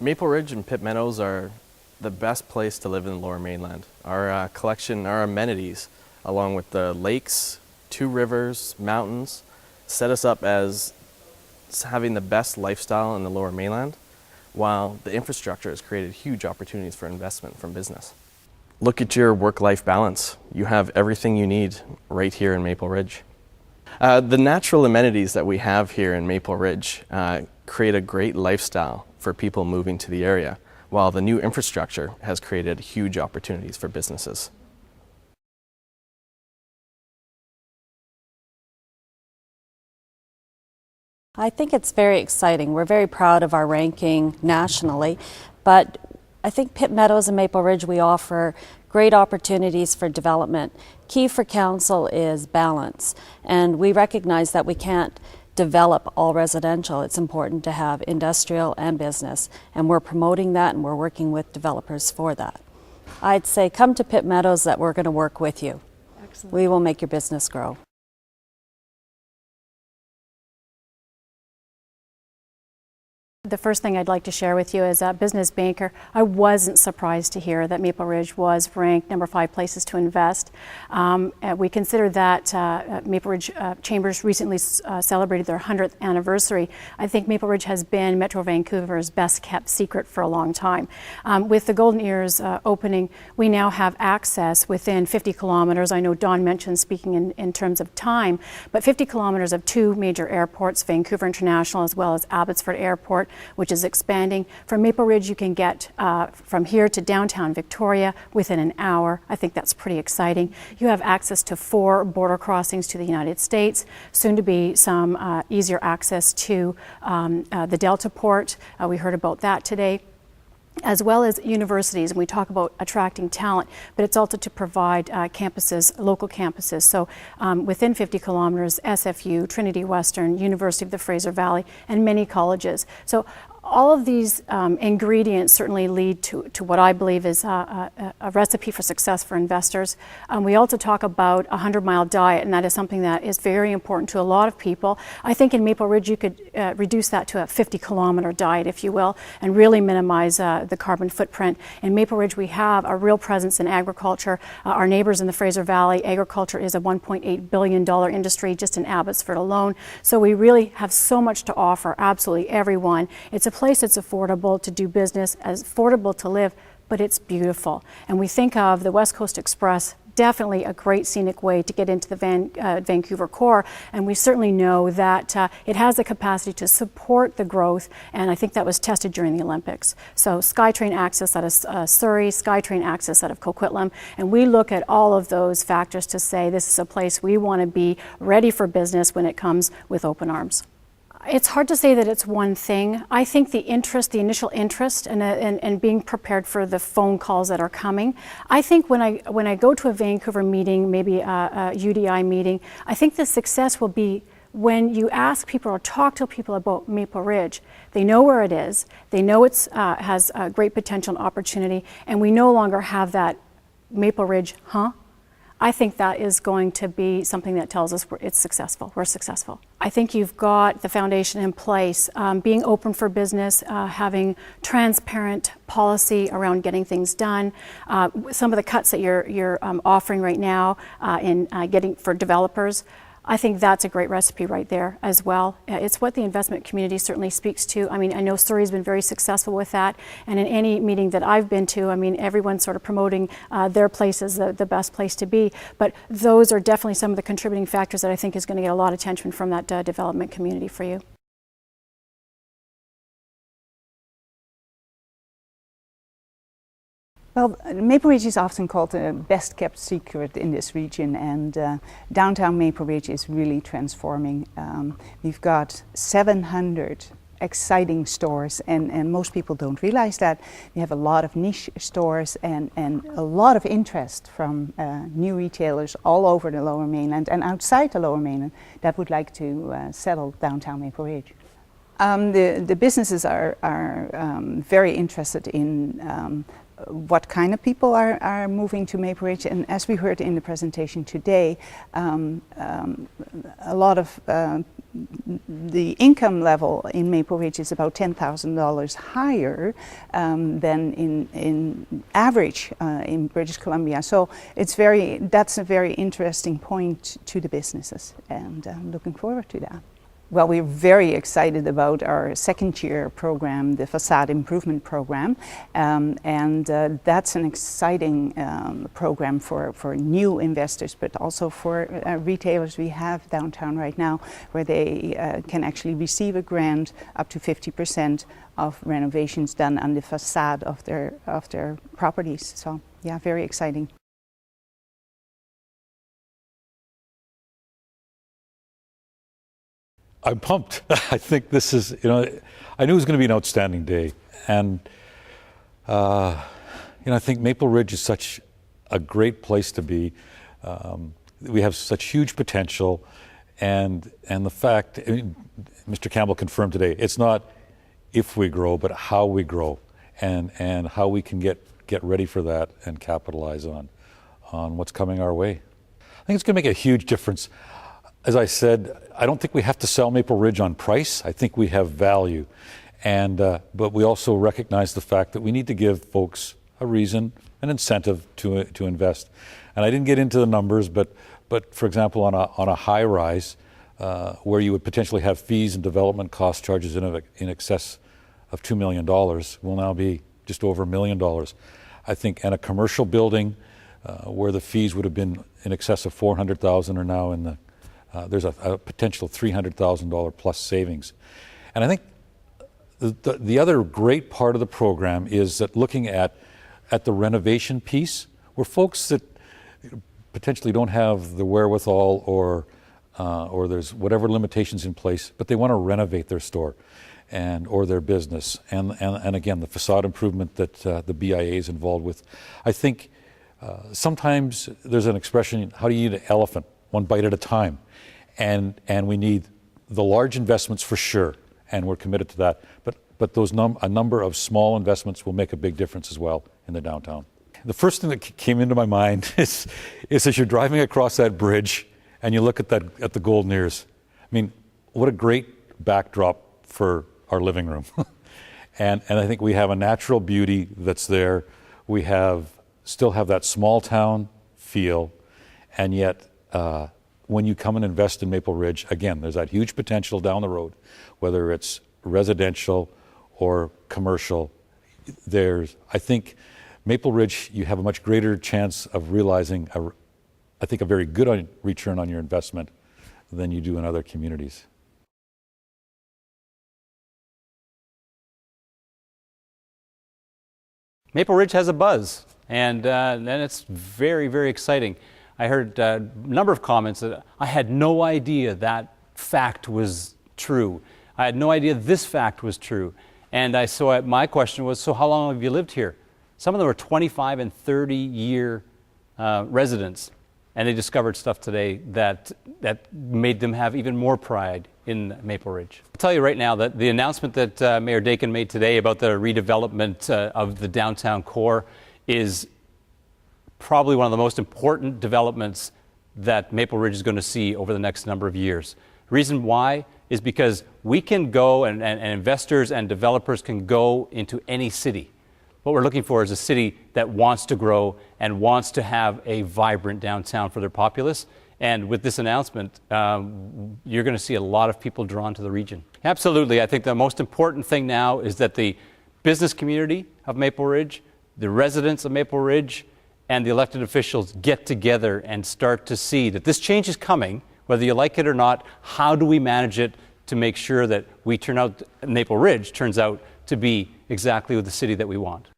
Maple Ridge and Pitt Meadows are the best place to live in the Lower Mainland. Our collection, our amenities, along with the lakes, 2 rivers, mountains, set us up as having the best lifestyle in the Lower Mainland, while the infrastructure has created huge opportunities for investment from business. Look at your work-life balance. You have everything you need right here in Maple Ridge. The natural amenities that we have here in Maple Ridge create a great lifestyle for people moving to the area, while the new infrastructure has created huge opportunities for businesses. I think it's very exciting. We're very proud of our ranking nationally, but I think Pitt Meadows and Maple Ridge, we offer great opportunities for development. Key for council is balance, and we recognize that we can't develop all residential. It's important to have industrial and business, and we're promoting that and we're working with developers for that. I'd say come to Pitt Meadows, that we're going to work with you. Excellent. We will make your business grow. The first thing I'd like to share with you as a business banker, I wasn't surprised to hear that Maple Ridge was ranked number 5 places to invest. We consider that Maple Ridge Chambers recently celebrated their 100th anniversary. I think Maple Ridge has been Metro Vancouver's best kept secret for a long time. With the Golden Ears opening, we now have access within 50 kilometers. I know Don mentioned speaking in terms of time, but 50 kilometers of 2 major airports, Vancouver International as well as Abbotsford Airport, which is expanding. From Maple Ridge, you can get from here to downtown Victoria within an hour. I think that's pretty exciting. You have access to 4 border crossings to the United States, soon to be some easier access to the Delta port. We heard about that today, as well as universities, and we talk about attracting talent, but it's also to provide campuses, local campuses. So within 50 kilometers, SFU, Trinity Western, University of the Fraser Valley, and many colleges. So all of these ingredients certainly lead to what I believe is a recipe for success for investors. We also talk about a 100-mile diet, and that is something that is very important to a lot of people. I think in Maple Ridge you could reduce that to a 50-kilometer diet, if you will, and really minimize the carbon footprint. In Maple Ridge we have a real presence in agriculture. Our neighbors in the Fraser Valley, agriculture is a $1.8 billion industry just in Abbotsford alone. So we really have so much to offer absolutely everyone. It's a place that's affordable to do business, as affordable to live, but it's beautiful. And we think of the West Coast Express, definitely a great scenic way to get into the Vancouver core, and we certainly know that it has the capacity to support the growth, and I think that was tested during the Olympics. So SkyTrain access out of Surrey, SkyTrain access out of Coquitlam, and we look at all of those factors to say this is a place we want to be ready for business when it comes with open arms. It's hard to say that it's one thing. I think the interest, the initial interest, and being prepared for the phone calls that are coming. I think when I go to a Vancouver meeting, maybe a UDI meeting, I think the success will be when you ask people or talk to people about Maple Ridge. They know where it is. They know it has a great potential and opportunity, and we no longer have that Maple Ridge, huh? I think that is going to be something that tells us it's successful, we're successful. I think you've got the foundation in place, being open for business, having transparent policy around getting things done. Some of the cuts that you're offering right now in getting for developers, I think that's a great recipe right there as well. It's what the investment community certainly speaks to. I mean, I know Surrey's been very successful with that, and in any meeting that I've been to, I mean, everyone's sort of promoting their place as the best place to be. But those are definitely some of the contributing factors that I think is going to get a lot of attention from that development community for you. Well, Maple Ridge is often called the best kept secret in this region, and downtown Maple Ridge is really transforming. We've got 700 exciting stores, and most people don't realize that. We have a lot of niche stores and a lot of interest from new retailers all over the Lower Mainland and outside the Lower Mainland that would like to settle downtown Maple Ridge. The businesses are very interested in what kind of people are moving to Maple Ridge, and as we heard in the presentation today, a lot of the income level in Maple Ridge is about $10,000 higher than in average in British Columbia. So that's a very interesting point to the businesses, and I'm looking forward to that. Well, we're very excited about our second-year program, the Facade Improvement Program, and that's an exciting program for new investors, but also for retailers we have downtown right now, where they can actually receive a grant up to 50% of renovations done on the facade of their properties. So, yeah, very exciting. I'm pumped. I think this is, I knew it was going to be an outstanding day. And, I think Maple Ridge is such a great place to be. We have such huge potential. And the fact, Mr. Campbell confirmed today, it's not if we grow, but how we grow and how we can get ready for that and capitalize on what's coming our way. I think it's going to make a huge difference. As I said, I don't think we have to sell Maple Ridge on price. I think we have value. But we also recognize the fact that we need to give folks a reason, an incentive to invest. And I didn't get into the numbers, but for example, on a high rise, where you would potentially have fees and development cost charges in excess of $2 million, will now be just over $1 million. I think, and a commercial building where the fees would have been in excess of $400,000 are now in the there's a potential $300,000 plus savings. And I think the other great part of the program is that looking at the renovation piece, where folks that potentially don't have the wherewithal or there's whatever limitations in place, but they want to renovate their store or their business. And again, the facade improvement that the BIA is involved with. I think sometimes there's an expression, how do you eat an elephant? One bite at a time. And we need the large investments for sure, and we're committed to that. But those a number of small investments will make a big difference as well in the downtown. The first thing that came into my mind is as you're driving across that bridge and you look at the Golden Ears. I mean, what a great backdrop for our living room. and I think we have a natural beauty that's there. We still have that small town feel, and yet when you come and invest in Maple Ridge, again, there's that huge potential down the road, whether it's residential or commercial. I think Maple Ridge, you have a much greater chance of realizing, I think, a very good return on your investment than you do in other communities. Maple Ridge has a buzz, and it's very, very exciting. I heard a number of comments that I had no idea that fact was true. I had no idea this fact was true. And my question was, so how long have you lived here? Some of them are 25 and 30-year residents, and they discovered stuff today that made them have even more pride in Maple Ridge. I'll tell you right now that the announcement that Mayor Daykin made today about the redevelopment of the downtown core is probably one of the most important developments that Maple Ridge is going to see over the next number of years. The reason why is because we can go and investors and developers can go into any city. What we're looking for is a city that wants to grow and wants to have a vibrant downtown for their populace. And with this announcement, you're going to see a lot of people drawn to the region. Absolutely. I think the most important thing now is that the business community of Maple Ridge, the residents of Maple Ridge, and the elected officials get together and start to see that this change is coming, whether you like it or not. How do we manage it to make sure that Maple Ridge turns out to be exactly the city that we want?